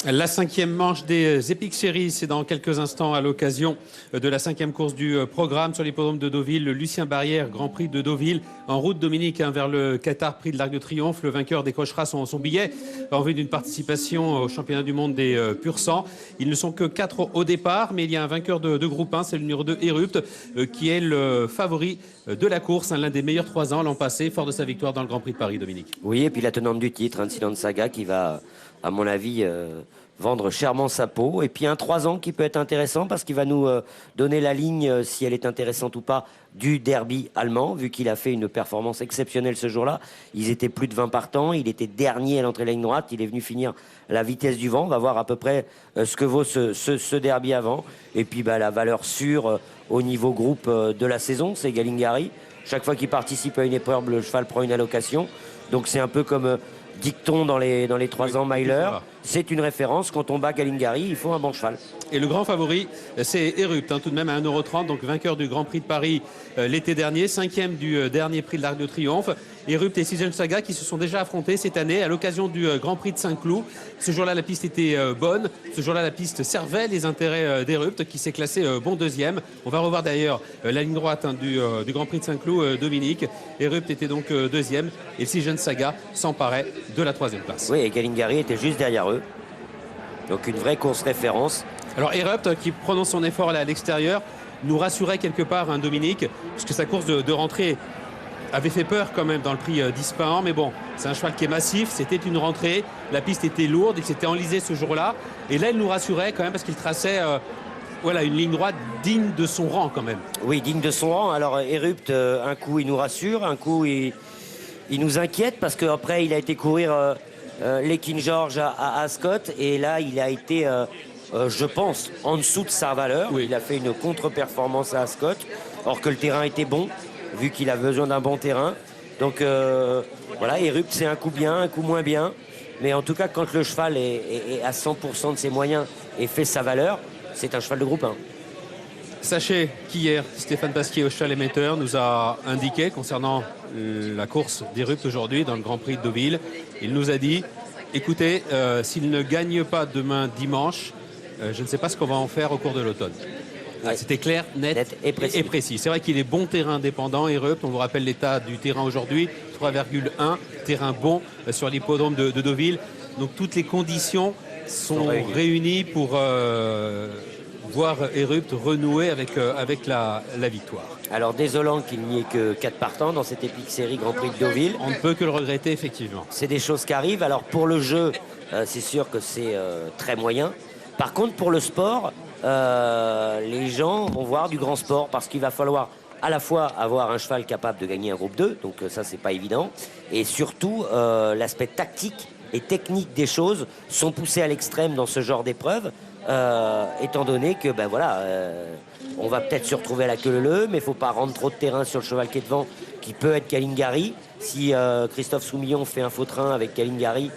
La 5e manche des Epic Series, c'est dans quelques instants à l'occasion de la 5e course du programme sur l'hippodrome de Deauville. Le Lucien Barrière, Grand Prix de Deauville, en route Dominique vers le Qatar, Prix de l'Arc de Triomphe. Le vainqueur décrochera son billet en vue d'une participation au championnat du monde des pur sang. Ils ne sont que 4 au départ, mais il y a un vainqueur de groupe 1, c'est le numéro 2, Erupt, qui est le favori de la course, l'un des meilleurs 3 ans l'an passé, fort de sa victoire dans le Grand Prix de Paris, Dominique. Oui, et puis la tenante du titre, Silence Saga, qui va, à mon avis, vendre chèrement sa peau. Et puis un 3 ans qui peut être intéressant parce qu'il va nous donner la ligne, si elle est intéressante ou pas, du derby allemand, vu qu'il a fait une performance exceptionnelle ce jour-là. Ils étaient plus de 20 partants, il était dernier à l'entrée de la ligne droite, il est venu finir la vitesse du vent. On va voir à peu près ce que vaut ce derby avant. Et puis la valeur sûre au niveau groupe de la saison, c'est Galingari. Chaque fois qu'il participe à une épreuve, le cheval prend une allocation. Donc c'est un peu comme dicton dans les 3 ans Myler. C'est une référence. Quand on bat Galingari, il faut un bon cheval. Et le grand favori, c'est Erupt, tout de même à 1,30 €, donc vainqueur du Grand Prix de Paris l'été dernier, 5e du dernier Prix de l'Arc de Triomphe. Erupt et Silence Saga qui se sont déjà affrontés cette année à l'occasion du Grand Prix de Saint-Cloud. Ce jour-là, la piste était bonne. Ce jour-là, la piste servait les intérêts d'Erupt qui s'est classé bon deuxième. On va revoir d'ailleurs la ligne droite du Grand Prix de Saint-Cloud, Dominique. Erupt était donc deuxième et Silence Saga s'emparait de la 3e place. Oui, et Galingari était juste derrière eux. Donc une vraie course référence. Alors Erupt, qui prononce son effort à l'extérieur, nous rassurait quelque part, Dominique, puisque sa course de rentrée avait fait peur quand même dans le prix d'Ispahan. Mais bon, c'est un cheval qui est massif, c'était une rentrée, la piste était lourde, il s'était enlisé ce jour-là. Et là, il nous rassurait quand même parce qu'il traçait une ligne droite digne de son rang quand même. Oui, digne de son rang. Alors Erupt, un coup, il nous rassure, un coup, il nous inquiète parce qu'après, il a été courir les King George à Ascot. Et là, il a été, je pense, en dessous de sa valeur. Oui. Il a fait une contre-performance à Ascot, or que le terrain était bon, vu qu'il a besoin d'un bon terrain. Donc voilà, Erupt, c'est un coup bien, un coup moins bien. Mais en tout cas, quand le cheval est à 100% de ses moyens et fait sa valeur, c'est un cheval de groupe 1. Sachez qu'hier, Stéphane Pasquier au cheval émetteur nous a indiqué concernant la course d'Erupt aujourd'hui dans le Grand Prix de Deauville. Il nous a dit, écoutez, s'il ne gagne pas demain dimanche, je ne sais pas ce qu'on va en faire au cours de l'automne. Ouais. C'était clair, net et précis. C'est vrai qu'il est bon terrain dépendant, Erupt. On vous rappelle l'état du terrain aujourd'hui, 3,1, terrain bon sur l'hippodrome de Deauville. Donc toutes les conditions sont réunies pour voir Erupt renouer avec la victoire. Alors désolant qu'il n'y ait que 4 partants dans cette épique série Grand Prix de Deauville. On ne peut que le regretter, effectivement. C'est des choses qui arrivent. Alors pour le jeu, c'est sûr que c'est très moyen. Par contre, pour le sport, les gens vont voir du grand sport parce qu'il va falloir à la fois avoir un cheval capable de gagner un groupe 2, donc ça c'est pas évident, et surtout l'aspect tactique et technique des choses sont poussés à l'extrême dans ce genre d'épreuve, étant donné que on va peut-être se retrouver à la queue leu, mais il ne faut pas rendre trop de terrain sur le cheval qui est devant, qui peut être Galingari. Si Christophe Soumillon fait un faux train avec Galingari,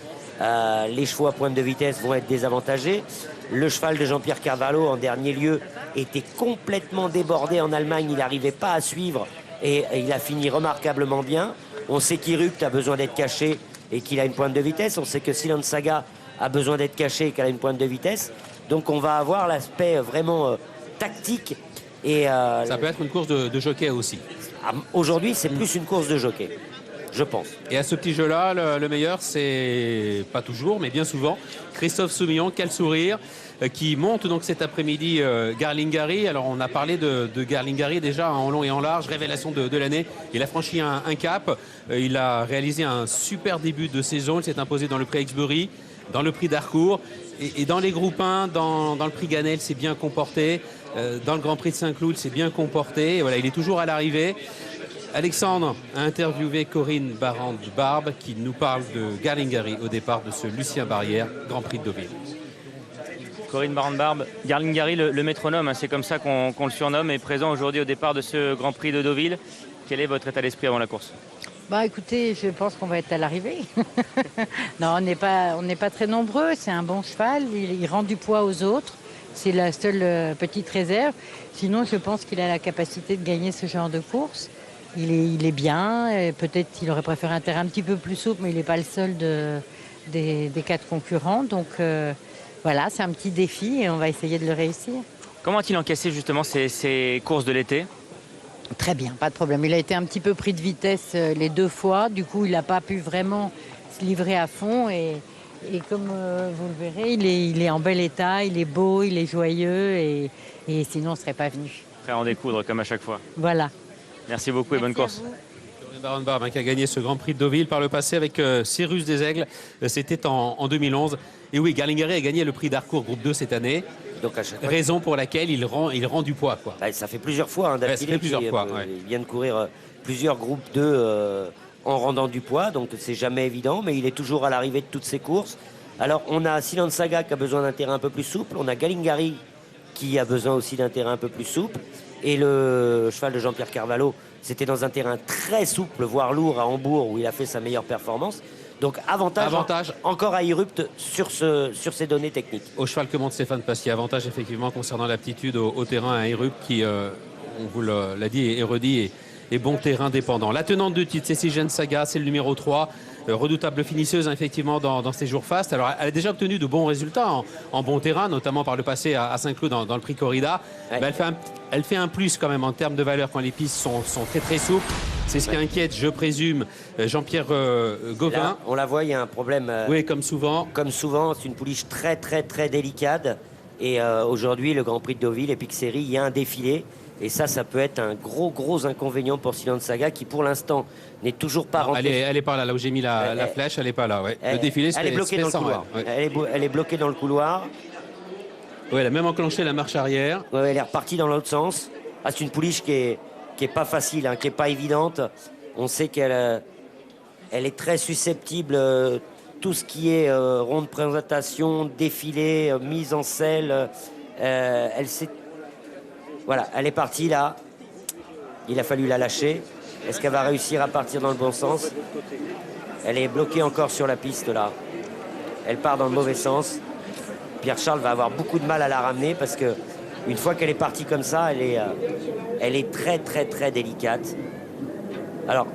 les chevaux à pointe de vitesse vont être désavantagés. Le cheval de Jean-Pierre Carvalho, en dernier lieu, était complètement débordé en Allemagne. Il n'arrivait pas à suivre et il a fini remarquablement bien. On sait qu'Erupt a besoin d'être caché et qu'il a une pointe de vitesse. On sait que Silence Saga a besoin d'être caché et qu'elle a une pointe de vitesse. Donc on va avoir l'aspect vraiment tactique. Et, ça peut être une course de jockey aussi. Aujourd'hui, c'est plus une course de jockey, je pense. Et à ce petit jeu-là, le meilleur, c'est pas toujours, mais bien souvent, Christophe Soumillon, quel sourire, qui monte donc cet après-midi Galingari. Alors on a parlé de Galingari déjà en long et en large, révélation de l'année. Il a franchi un cap, il a réalisé un super début de saison, il s'est imposé dans le prix Exbury, dans le prix d'Harcourt, et dans les groupes 1, dans le prix Ganel, il s'est bien comporté, dans le Grand Prix de Saint-Cloud, il s'est bien comporté, et voilà, il est toujours à l'arrivée. Alexandre a interviewé Corinne Barande-Barbe qui nous parle de Galingari au départ de ce Lucien Barrière, Grand Prix de Deauville. Corinne Barande-Barbe, Galingari, le métronome, hein, c'est comme ça qu'on le surnomme, est présent aujourd'hui au départ de ce Grand Prix de Deauville. Quel est votre état d'esprit avant la course ? Écoutez, je pense qu'on va être à l'arrivée. Non, on n'est pas très nombreux, c'est un bon cheval, il rend du poids aux autres. C'est la seule petite réserve. Sinon, je pense qu'il a la capacité de gagner ce genre de course. Il est bien, peut-être qu'il aurait préféré un terrain un petit peu plus souple, mais il n'est pas le seul des 4 concurrents. Donc voilà, c'est un petit défi et on va essayer de le réussir. Comment a-t-il encaissé justement ces courses de l'été? Très bien, pas de problème. Il a été un petit peu pris de vitesse les 2 fois. Du coup, il n'a pas pu vraiment se livrer à fond. Et comme vous le verrez, il est en bel état, il est beau, il est joyeux. Et sinon, on ne serait pas venu. Prêt à en découdre comme à chaque fois. Voilà. Merci beaucoup et bonne course. Corinne Baron-Barbe qui a gagné ce Grand Prix de Deauville par le passé avec Cyrus des Aigles. C'était en 2011. Et oui, Garlingari a gagné le prix d'Harcourt Groupe 2 cette année. Donc à chaque fois, Raison pour laquelle il rend du poids, quoi. bah, ça fait plusieurs fois ça d'affilée fait plusieurs fois, il vient de courir plusieurs groupes 2 en rendant du poids, donc c'est jamais évident, mais il est toujours à l'arrivée de toutes ces courses. Alors on a Silent Saga qui a besoin d'un terrain un peu plus souple, on a Galingari qui a besoin aussi d'un terrain un peu plus souple, et le cheval de Jean-Pierre Carvalho, c'était dans un terrain très souple, voire lourd à Hambourg, où il a fait sa meilleure performance. Donc avantage. Encore à Irupt sur ces données techniques. Au cheval que monte Stéphane Pasquier, avantage effectivement concernant l'aptitude au terrain à Irup qui, on vous l'a dit et redit, est bon terrain dépendant. La tenante de titre, c'est Silent Saga, c'est le numéro 3. Redoutable finisseuse effectivement dans ces jours fastes. Alors elle a déjà obtenu de bons résultats en bon terrain, notamment par le passé à Saint-Cloud dans le prix Corrida. Ouais. Mais elle fait un plus quand même en termes de valeur quand les pistes sont très très souples. C'est ce qui inquiète, je présume, Jean-Pierre Gauvin. Là, on la voit, il y a un problème. Oui, comme souvent. Comme souvent, c'est une pouliche très très très délicate. Et aujourd'hui, le Grand Prix de Deauville, Epic Série, il y a un défilé. Et ça peut être un gros inconvénient pour Silent Saga qui, pour l'instant, n'est toujours pas rentrée. Elle est pas là où j'ai mis la flèche, elle est pas là. Ouais. Le défilé, elle est bloquée dans le couloir. Ouais. Elle est bloquée dans le couloir. Ouais, elle a même enclenché la marche arrière. Ouais, elle est repartie dans l'autre sens. Ah, c'est une pouliche qui est pas facile, qui est pas évidente. On sait qu'elle est très susceptible. Tout ce qui est ronde présentation, défilé, mise en selle, voilà, elle est partie là. Il a fallu la lâcher. Est-ce qu'elle va réussir à partir dans le bon sens? Elle est bloquée encore sur la piste là. Elle part dans le mauvais sens. Pierre-Charles va avoir beaucoup de mal à la ramener parce que une fois qu'elle est partie comme ça, elle est très très très délicate. Alors,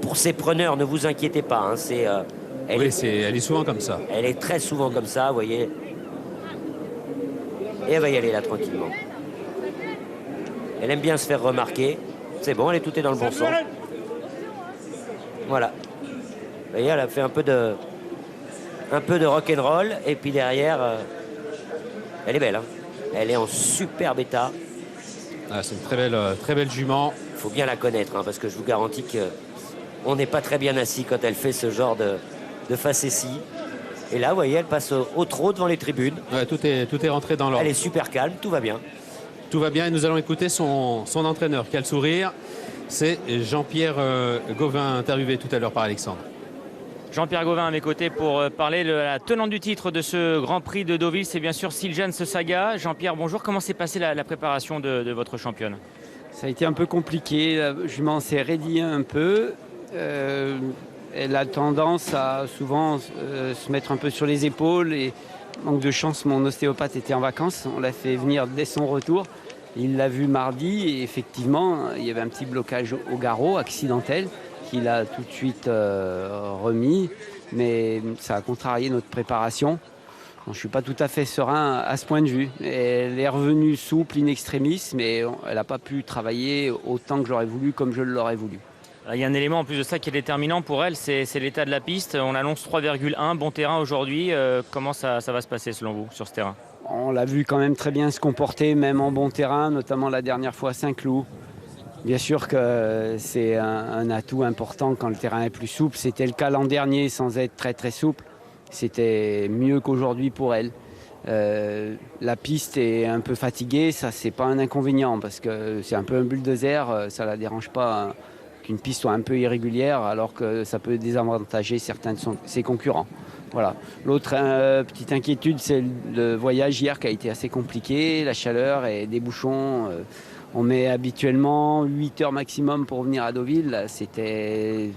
pour ces preneurs, ne vous inquiétez pas. Elle est souvent comme ça. Elle est très souvent comme ça, vous voyez. Et elle va y aller là tranquillement. Elle aime bien se faire remarquer. C'est bon, tout est dans le bon sens. Voilà. Vous voyez, elle a fait un peu de rock'n'roll. Et puis derrière, elle est belle. Elle est en superbe état. Ah, c'est une très belle jument. Il faut bien la connaître, parce que je vous garantis qu'on n'est pas très bien assis quand elle fait ce genre de facétie. Et là, vous voyez, elle passe au trot devant les tribunes. Ouais, tout est rentré dans l'ordre. Elle est super calme, tout va bien. Tout va bien et nous allons écouter son entraîneur. Quel sourire. C'est Jean-Pierre Gauvin, interviewé tout à l'heure par Alexandre. Jean-Pierre Gauvin à mes côtés pour parler de la tenante du titre de ce Grand Prix de Deauville. C'est bien sûr Silent Saga. Jean-Pierre, bonjour. Comment s'est passée la préparation de votre championne? Ça a été un peu compliqué. La jument s'est raidie un peu. Elle a tendance à souvent se mettre un peu sur les épaules. Et manque de chance, mon ostéopathe était en vacances. On l'a fait venir dès son retour. Il l'a vu mardi et effectivement, il y avait un petit blocage au garrot accidentel qu'il a tout de suite remis. Mais ça a contrarié notre préparation. Je ne suis pas tout à fait serein à ce point de vue. Elle est revenue souple, in extremis, mais elle n'a pas pu travailler autant que j'aurais voulu, comme je l'aurais voulu. Il y a un élément en plus de ça qui est déterminant pour elle, c'est l'état de la piste. On annonce 3,1, bon terrain aujourd'hui. Comment ça va se passer selon vous sur ce terrain? On l'a vu quand même très bien se comporter, même en bon terrain, notamment la dernière fois à Saint-Cloud. Bien sûr que c'est un atout important quand le terrain est plus souple. C'était le cas l'an dernier sans être très très souple. C'était mieux qu'aujourd'hui pour elle. La piste est un peu fatiguée, ça c'est pas un inconvénient parce que c'est un peu un bulldozer, ça la dérange pas qu'une piste soit un peu irrégulière alors que ça peut désavantager certains de ses concurrents. Voilà. L'autre petite inquiétude, c'est le voyage hier qui a été assez compliqué, la chaleur et des bouchons. On met habituellement 8 heures maximum pour venir à Deauville, c'était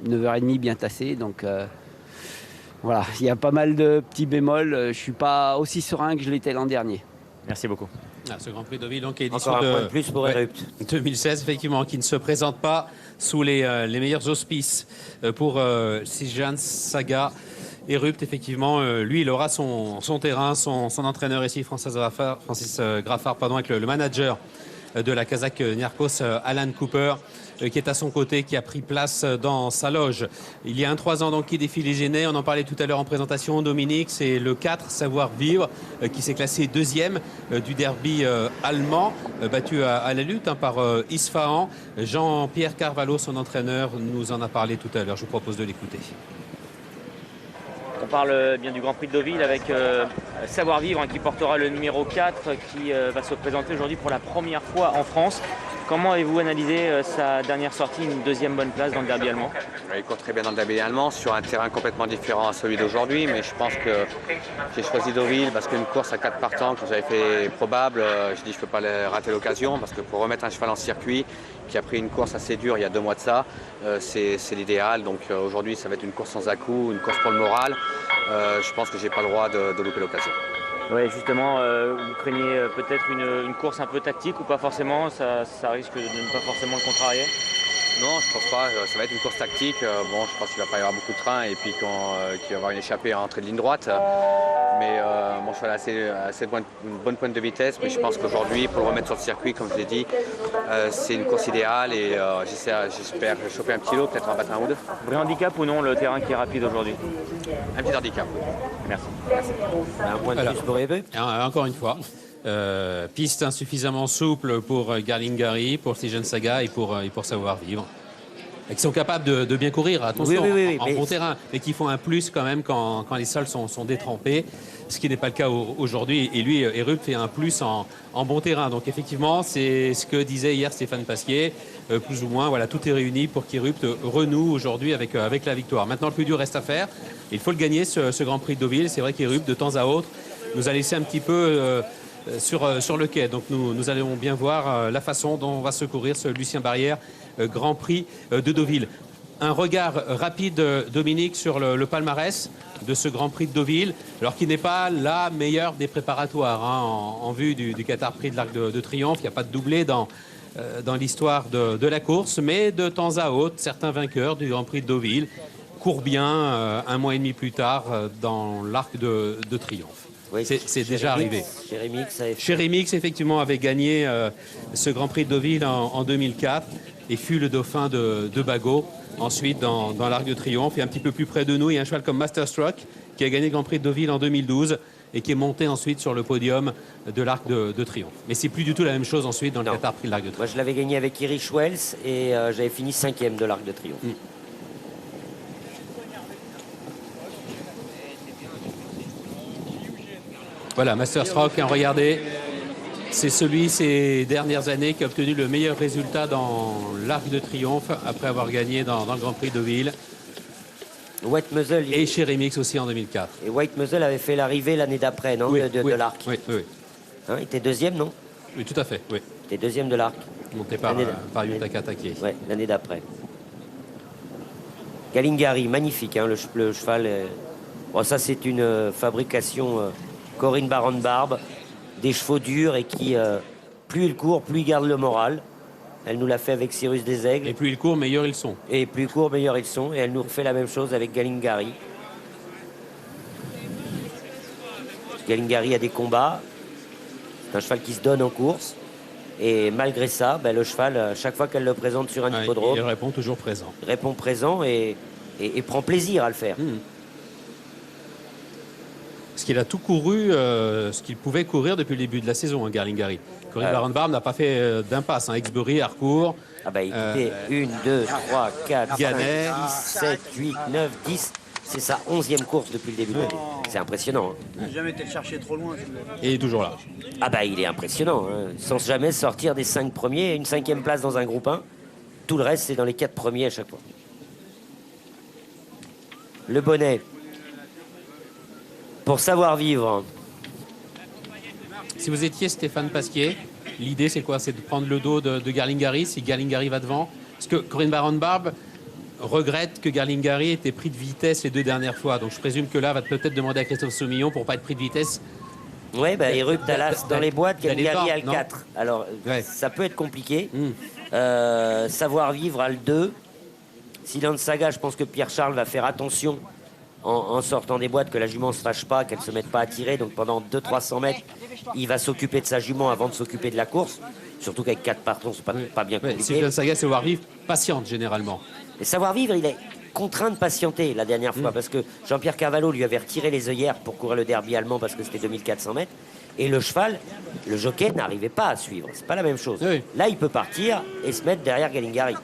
9h30 bien tassé, donc voilà, il y a pas mal de petits bémols. Je ne suis pas aussi serein que je l'étais l'an dernier. Merci beaucoup. Ce Grand Prix de Deauville, donc, édition Encore un point de plus pour Erupt. 2016, effectivement, qui ne se présente pas sous les meilleurs auspices pour Silent Saga. Erupt, effectivement, lui, il aura son terrain, son entraîneur ici, Francis Graffard, pardon, avec le manager de la Kazakh Niarchos, Alan Cooper, qui est à son côté, qui a pris place dans sa loge. Il y a 3 ans donc qui défie les Gennais, on en parlait tout à l'heure en présentation, Dominique, c'est le 4, Savoir Vivre, qui s'est classé 2e du derby allemand, battu à la lutte par Isfahan. Jean-Pierre Carvalho, son entraîneur, nous en a parlé tout à l'heure, je vous propose de l'écouter. On parle bien du Grand Prix de Deauville avec Savoir Vivre qui portera le numéro 4 qui va se présenter aujourd'hui pour la première fois en France. Comment avez-vous analysé sa dernière sortie, une 2e bonne place dans le derby allemand? Il court très bien dans le derby allemand sur un terrain complètement différent à celui d'aujourd'hui, mais je pense que j'ai choisi Deauville parce qu'une course à 4 partants que j'avais fait probable, je dis je ne peux pas rater l'occasion parce que pour remettre un cheval en circuit qui a pris une course assez dure il y a 2 mois de ça, c'est l'idéal. Donc aujourd'hui ça va être une course sans à-coups, une course pour le moral. Je pense que j'ai pas le droit de louper l'occasion. Oui, justement, vous craignez peut-être une course un peu tactique ou pas forcément, ça risque de ne pas forcément le contrarier? Non, je pense pas. Ça va être une course tactique. Bon, je pense qu'il va pas y avoir beaucoup de trains et puis qu'il va y avoir une échappée à entrée de ligne droite. Mais mon cheval a assez une bonne pointe de vitesse. Mais je pense qu'aujourd'hui, pour le remettre sur le circuit, comme je l'ai dit, c'est une course idéale et j'espère choper un petit lot, peut-être en battre un ou deux. Vrai handicap ou non le terrain qui est rapide aujourd'hui? Un petit handicap. Merci. Un point de plus pour Erupt. Encore une fois. Piste insuffisamment souple pour Garlingari, pour Stygian Saga et pour Savoir Vivre. Et qui sont capables de bien courir, attention, oui, en bon terrain, mais qui font un plus quand même quand les sols sont détrempés, ce qui n'est pas le cas aujourd'hui. Et lui, Erupt fait un plus en bon terrain. Donc effectivement, c'est ce que disait hier Stéphane Pasquier, plus ou moins, voilà, tout est réuni pour qu'Erupt renoue aujourd'hui avec la victoire. Maintenant, le plus dur reste à faire. Il faut le gagner, ce Grand Prix de Deauville. C'est vrai qu'Erupt, de temps à autre, nous a laissé un petit peu sur le quai. Donc nous allons bien voir la façon dont va se courir ce Lucien Barrière Grand Prix de Deauville. Un regard rapide, Dominique, sur le palmarès de ce Grand Prix de Deauville, alors qu'il n'est pas la meilleure des préparatoires en vue du Qatar Prix de l'Arc de Triomphe. Il n'y a pas de doublé dans l'histoire de la course, mais de temps à autre, certains vainqueurs du Grand Prix de Deauville courent bien 1 mois et demi plus tard dans l'Arc de Triomphe. Oui, c'est déjà arrivé. Chéri Mix, effectivement, avait gagné ce Grand Prix de Deauville en 2004 et fut le dauphin de Bagot. Ensuite, dans l'Arc de Triomphe, et un petit peu plus près de nous, il y a un cheval comme Masterstruck qui a gagné le Grand Prix de Deauville en 2012 et qui est monté ensuite sur le podium de l'Arc de Triomphe. Mais c'est plus du tout la même chose ensuite dans le Qatar Prix de l'Arc de Triomphe. Moi, je l'avais gagné avec Irish Wells et j'avais fini 5e de l'Arc de Triomphe. Voilà, Masterstruck, regardez, c'est celui ces dernières années qui a obtenu le meilleur résultat dans l'Arc de Triomphe après avoir gagné dans le Grand Prix de Deauville. White Muzzle. Et chez Remix aussi en 2004. Et White Muzzle avait fait l'arrivée l'année d'après, non, de l'Arc. Oui. Hein, il était 2e, non? Oui, tout à fait, oui. Il était 2e de l'Arc. Monté par Yutaka Take. Oui, l'année d'après. Galingari, magnifique, hein, le cheval. Bon, ça, c'est une fabrication Corinne Baron-Barbe, des chevaux durs et qui, plus il court, plus il garde le moral. Elle nous l'a fait avec Cyrus des Aigles. Et plus ils courent, meilleurs ils sont. Et plus ils courent, meilleurs ils sont. Et elle nous refait la même chose avec Galingari. Galingari a des combats. C'est un cheval qui se donne en course. Et malgré ça, le cheval, chaque fois qu'elle le présente sur un hippodrome, il répond toujours présent. Il répond présent et prend plaisir à le faire. Parce qu'il a tout couru, ce qu'il pouvait courir depuis le début de la saison, Garlingari. Corinne Baron-Barbe n'a pas fait d'impasse. Exbury, Harcourt. Il était 1, 2, 3, 4, Gannet. 5, 6, 7, 8, 9, 10. C'est sa 11e course depuis le début de l'année. C'est impressionnant. Hein. Il n'a jamais été le chercher trop loin. Et il est toujours là. Il est impressionnant. Hein. Sans jamais sortir des 5 premiers. Une 5e place dans un groupe 1. Tout le reste, c'est dans les 4 premiers à chaque fois. Le bonnet. Pour Savoir Vivre. Si vous étiez Stéphane Pasquier, l'idée c'est quoi? C'est de prendre le dos de Garlingari si Garlingari va devant. Parce que Corinne Baron-Barbe regrette que Garlingari ait été pris de vitesse les 2 dernières fois. Donc je présume que là, va peut-être demander à Christophe Soumillon pour pas être pris de vitesse. Oui, Erupt à l'as dans les boîtes, Garlingari a le 4. Alors, ça peut être compliqué. Savoir Vivre a le 2. Silence Saga, je pense que Pierre-Charles va faire attention en sortant des boîtes, que la jument ne se fâche pas, qu'elle ne se mette pas à tirer. Donc pendant 200-300 mètres, il va s'occuper de sa jument avant de s'occuper de la course. Surtout qu'avec 4 partons, c'est pas bien compliqué. Si Saga, Savoir-Vivre patiente généralement. Et Savoir-Vivre, il est contraint de patienter la dernière fois parce que Jean-Pierre Carvalho lui avait retiré les œillères pour courir le derby allemand parce que c'était 2400 mètres. Et le cheval, le jockey, n'arrivait pas à suivre. C'est pas la même chose. Oui. Là, il peut partir et se mettre derrière Galingari.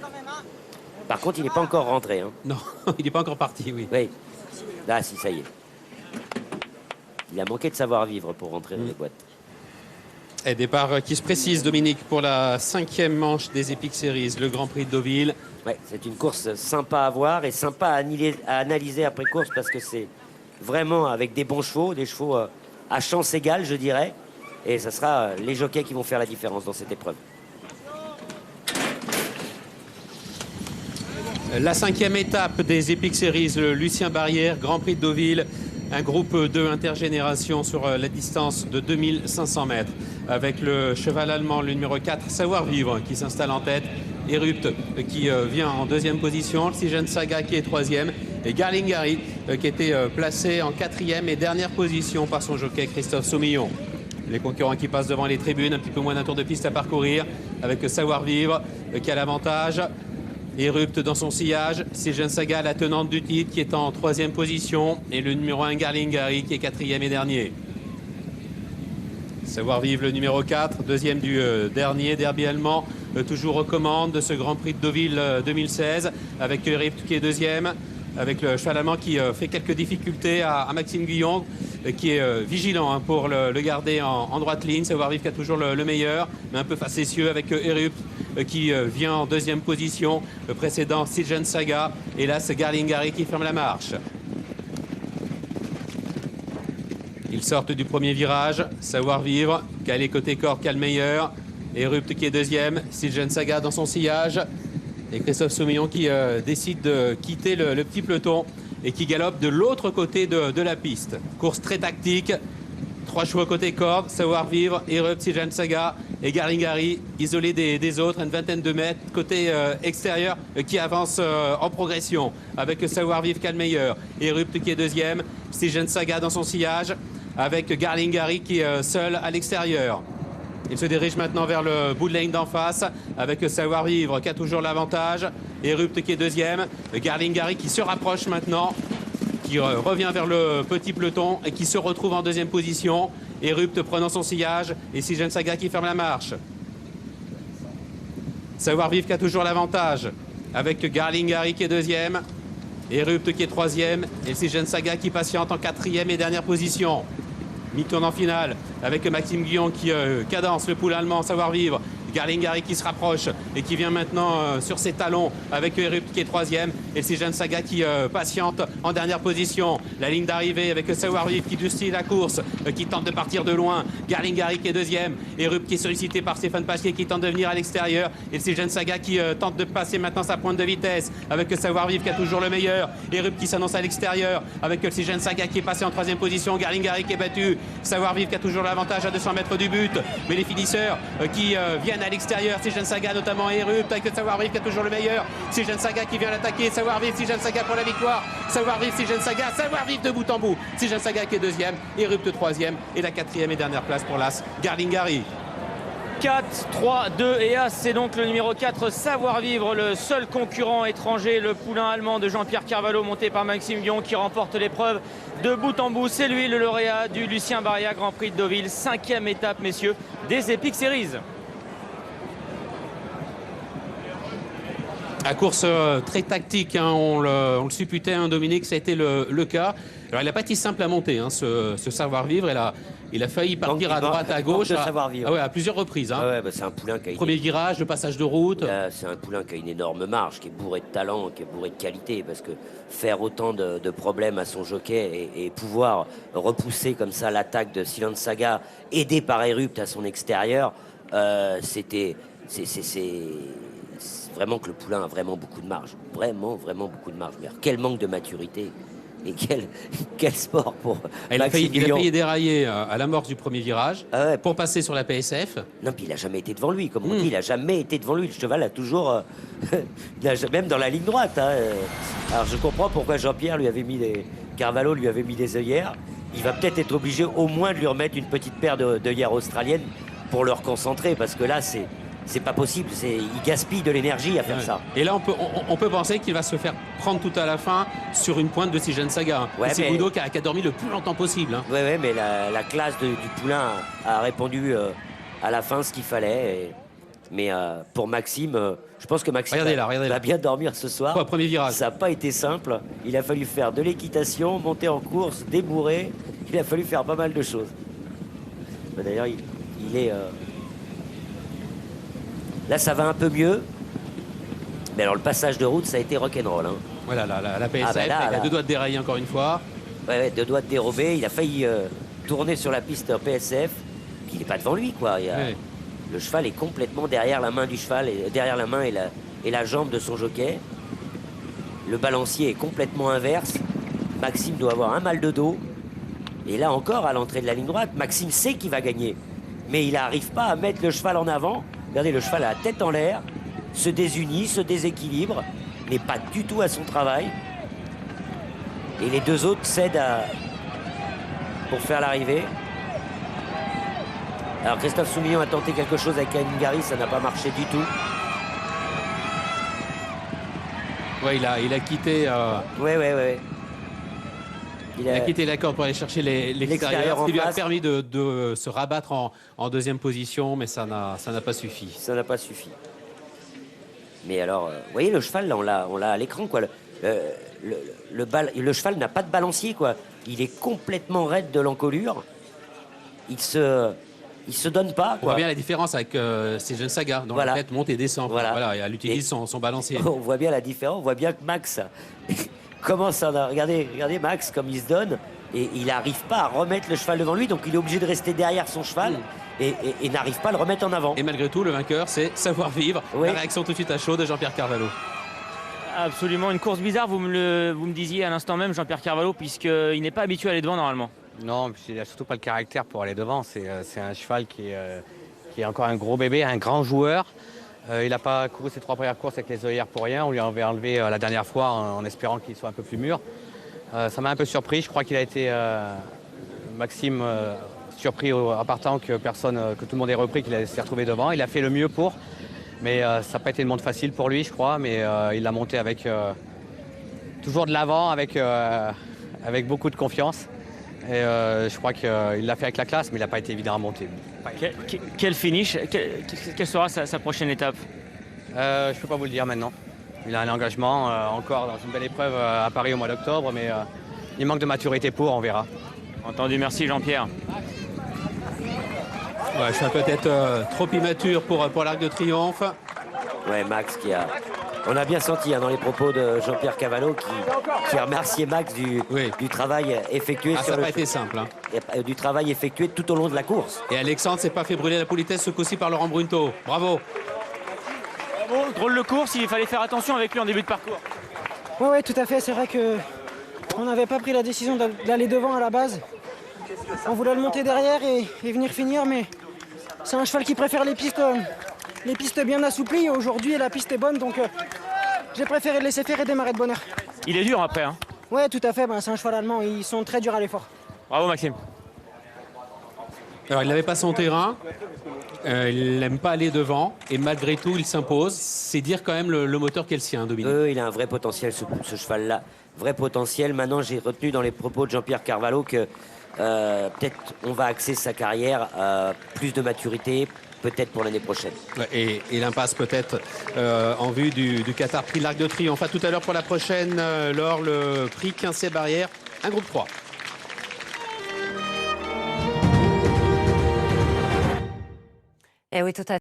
Par contre, il n'est pas encore rentré. Hein. Non, il n'est pas encore parti, oui. Oui. Là, si, ça y est. Il a manqué de savoir-vivre pour rentrer dans les boîtes. Et départ qui se précise, Dominique, pour la 5e manche des Epic Series, le Grand Prix de Deauville. Ouais, c'est une course sympa à voir et sympa à analyser après course parce que c'est vraiment avec des bons chevaux, des chevaux à chance égale, je dirais. Et ce sera les jockeys qui vont faire la différence dans cette épreuve. La 5e étape des Epic Series, le Lucien Barrière, Grand Prix de Deauville. Un groupe 2 intergénération sur la distance de 2500 mètres. Avec le cheval allemand, le numéro 4, Savoir-Vivre, qui s'installe en tête. Erupt qui vient en 2e position. Oxygène Saga qui est 3e. Et Garlingari qui était placé en 4e et dernière position par son jockey Christophe Soumillon. Les concurrents qui passent devant les tribunes, un petit peu moins d'un tour de piste à parcourir. Avec Savoir-Vivre qui a l'avantage. Erupt dans son sillage, Oxygène Saga, la tenante du titre, qui est en 3e position. Et le numéro 1, Garlingari, qui est 4e et dernier. Savoir-Vivre, le numéro 4, 2e du dernier derby allemand, toujours aux commandes de ce Grand Prix de Deauville 2016, avec Erupt qui est 2e, avec le cheval allemand qui fait quelques difficultés à Maxime Guyon, qui est vigilant pour le garder en droite ligne. Savoir-Vivre qui a toujours le meilleur, mais un peu facétieux avec Erupt qui vient en 2e position, le précédent Oxygène Saga, et là c'est Garlingari qui ferme la marche. Ils sortent du premier virage, Savoir-Vivre, qui a les côtés corps, qui a le meilleur. Erupt qui est 2e, Oxygène Saga dans son sillage. Et Christophe Soumillon qui décide de quitter le petit peloton et qui galope de l'autre côté de la piste. Course très tactique, 3 chevaux côté corde, Savoir-Vivre, Erupt, Oxygène Saga et Garlingari, isolé des autres, une vingtaine de mètres, côté extérieur, qui avance en progression, avec Savoir-Vivre qui a le meilleur. Erupt qui est 2e, Oxygène Saga dans son sillage, avec Garlingari qui est seul à l'extérieur. Il se dirige maintenant vers le bout de la ligne d'en face, avec Savoir-Vivre qui a toujours l'avantage, Erupt qui est 2e, Garlingari qui se rapproche maintenant, qui revient vers le petit peloton et qui se retrouve en 2e position. Erupt prenant son sillage et Oxygène Saga qui ferme la marche. Savoir-Vivre qui a toujours l'avantage, avec Garlingari qui est 2e, Erupt qui est 3e et Oxygène Saga qui patiente en 4e et dernière position. Mi-tournant final avec Maxime Guyon qui cadence le poulain allemand Savoir-Vivre. Garlingari qui se rapproche et qui vient maintenant sur ses talons avec Erupt qui est 3e et Oxygène Saga qui patiente en dernière position. La ligne d'arrivée avec Savoir-Vivre qui dustille la course, qui tente de partir de loin. Garlingari qui est 2e, Erupt qui est sollicité par Stéphane Pasquier qui tente de venir à l'extérieur et Oxygène Saga qui tente de passer maintenant sa pointe de vitesse avec Savoir-Vivre qui a toujours le meilleur. Erupt qui s'annonce à l'extérieur avec Oxygène Saga qui est passé en 3e position. Garlingari qui est battu. Savoir-Vivre qui a toujours l'avantage à 200 mètres du but, mais les finisseurs qui viennent à l'extérieur, Oxygène Saga notamment, Erupt avec Savoir-Vivre qui a toujours le meilleur. Oxygène Saga qui vient l'attaquer, Savoir-Vivre, Oxygène Saga pour la victoire. Savoir-Vivre, Oxygène Saga, Savoir-Vivre de bout en bout. Oxygène Saga qui est 2e, Erupt 3e et la 4e et dernière place pour l'As Garlingari. 4, 3, 2 et As, c'est donc le numéro 4, Savoir-Vivre, le seul concurrent étranger, le poulain allemand de Jean-Pierre Carvalho, monté par Maxime Guyon, qui remporte l'épreuve de bout en bout. C'est lui le lauréat du Lucien Barrière Grand Prix de Deauville, 5e étape, messieurs, des Epic Series. La course très tactique, hein, on le supputait, hein, Dominique, ça a été le cas. Alors, il n'a pas été simple à monter, hein, ce Savoir-Vivre. Il a failli partir à droite, à gauche, à plusieurs reprises. Hein. Ah ouais, c'est un poulain qui a Premier virage, le passage de route. C'est un poulain qui a une énorme marge, qui est bourré de talent, qui est bourré de qualité, parce que faire autant de problèmes à son jockey et pouvoir repousser comme ça l'attaque de Oxygène Saga, aidé par Erupt à son extérieur, c'est vraiment que le poulain a vraiment beaucoup de marge. Vraiment beaucoup de marge. Mais alors, quel manque de maturité. Et quel sport pour il a failli dérailler à l'amorce du premier virage pour passer sur la PSF. Non, puis il n'a jamais été devant lui. Comme on dit, il n'a jamais été devant lui. Le cheval a toujours... même dans la ligne droite. Hein. Alors je comprends pourquoi Jean-Pierre lui avait mis Carvalho lui avait mis des œillères, il va peut-être être obligé au moins de lui remettre une petite paire d'œillères australiennes pour le reconcentrer, parce que là, c'est pas possible. Il gaspille de l'énergie à faire ça. Et là, on peut penser qu'il va se faire prendre tout à la fin sur une pointe de Sijan Saga. Ouais, c'est Boudot qui a dormi le plus longtemps possible. Hein. Ouais, mais la classe du poulain a répondu à la fin ce qu'il fallait. Mais pour Maxime, je pense que Maxime va bien dormir ce soir. Oh, premier virage. Ça n'a pas été simple. Il a fallu faire de l'équitation, monter en course, débourrer. Il a fallu faire pas mal de choses. D'ailleurs, il est... Là, ça va un peu mieux. Mais alors, le passage de route, ça a été rock'n'roll. Hein. Voilà, la PSF, il a 2 doigts de dérailler encore une fois. Ouais, 2 doigts de dérober. Il a failli tourner sur la piste PSF. Puis il n'est pas devant lui, quoi. Le cheval est complètement derrière la main du cheval, derrière la main et la jambe de son jockey. Le balancier est complètement inverse. Maxime doit avoir un mal de dos. Et là encore, à l'entrée de la ligne droite, Maxime sait qu'il va gagner. Mais il n'arrive pas à mettre le cheval en avant. Regardez, le cheval a la tête en l'air, se désunit, se déséquilibre, n'est pas du tout à son travail. Et les 2 autres cèdent pour faire l'arrivée. Alors Christophe Soumillon a tenté quelque chose avec Calingari, ça n'a pas marché du tout. Ouais, il a quitté. Ouais. Il a quitté la corde pour aller chercher l'extérieur, ce qui lui a permis de se rabattre en deuxième position, mais ça n'a pas suffi. Ça n'a pas suffi. Mais alors, vous voyez, le cheval, là, on l'a à l'écran, quoi. Le cheval n'a pas de balancier, quoi. Il est complètement raide de l'encolure. Il se donne pas, quoi. On voit bien la différence avec ces jeunes sagas, dont la tête monte et descend. Voilà, elle utilise son balancier. On voit bien la différence, on voit bien que Max commence à... Regardez Max, comme il se donne, et il n'arrive pas à remettre le cheval devant lui, donc il est obligé de rester derrière son cheval et n'arrive pas à le remettre en avant. Et malgré tout, le vainqueur, c'est Savoir Vivre. La réaction tout de suite à chaud de Jean-Pierre Carvalho. Absolument, une course bizarre, vous me disiez à l'instant même, Jean-Pierre Carvalho, puisqu'il n'est pas habitué à aller devant normalement. Non, il n'a surtout pas le caractère pour aller devant. C'est un cheval qui est encore un gros bébé, un grand joueur. Il n'a pas couru ses 3 premières courses avec les œillères pour rien. On lui avait enlevé la dernière fois en espérant qu'il soit un peu plus mûr. Ça m'a un peu surpris. Je crois qu'il a été, Maxime, surpris en partant que tout le monde ait repris, qu'il s'est retrouvé devant. Il a fait le mieux pour. Mais ça n'a pas été une monte facile pour lui, je crois. Mais il l'a monté avec toujours de l'avant, avec beaucoup de confiance. Et je crois qu'il l'a fait avec la classe, mais il n'a pas été évident à monter. Quel finish? Quelle sera sa prochaine étape? Je ne peux pas vous le dire maintenant. Il a un engagement encore dans une belle épreuve à Paris au mois d'octobre, mais il manque de maturité pour, on verra. Entendu, merci Jean-Pierre. Ouais, je suis peut-être trop immature pour l'Arc de Triomphe. Ouais, Max qui a... On a bien senti dans les propos de Jean-Pierre Carvalho qui a remercié Max du travail effectué ça n'a pas été simple. Hein. Du travail effectué tout au long de la course. Et Alexandre s'est pas fait brûler la politesse ce coup-ci par Laurent Brunto. Bravo. Bravo, drôle de course, il fallait faire attention avec lui en début de parcours. Oui, tout à fait. C'est vrai qu'on n'avait pas pris la décision d'aller devant à la base. On voulait le monter derrière et venir finir, mais c'est un cheval qui préfère les pistes bien assouplies. Aujourd'hui, la piste est bonne, donc j'ai préféré le laisser faire et démarrer de bonne heure. Il est dur après. Hein. Oui, tout à fait. C'est un cheval allemand. Ils sont très durs à l'effort. Bravo, Maxime. Alors, il n'avait pas son terrain. Il n'aime pas aller devant. Et malgré tout, il s'impose. C'est dire quand même le moteur qu'est le sien, Dominique. Il a un vrai potentiel, ce cheval-là. Vrai potentiel. Maintenant, j'ai retenu dans les propos de Jean-Pierre Carvalho que peut-être on va axer sa carrière à plus de maturité, peut-être pour l'année prochaine. Et l'impasse peut-être en vue du Qatar Prix de l'Arc de Triomphe. Enfin, tout à l'heure pour la prochaine, Laure, le prix 15 barrières, un groupe 3. Et oui, tout à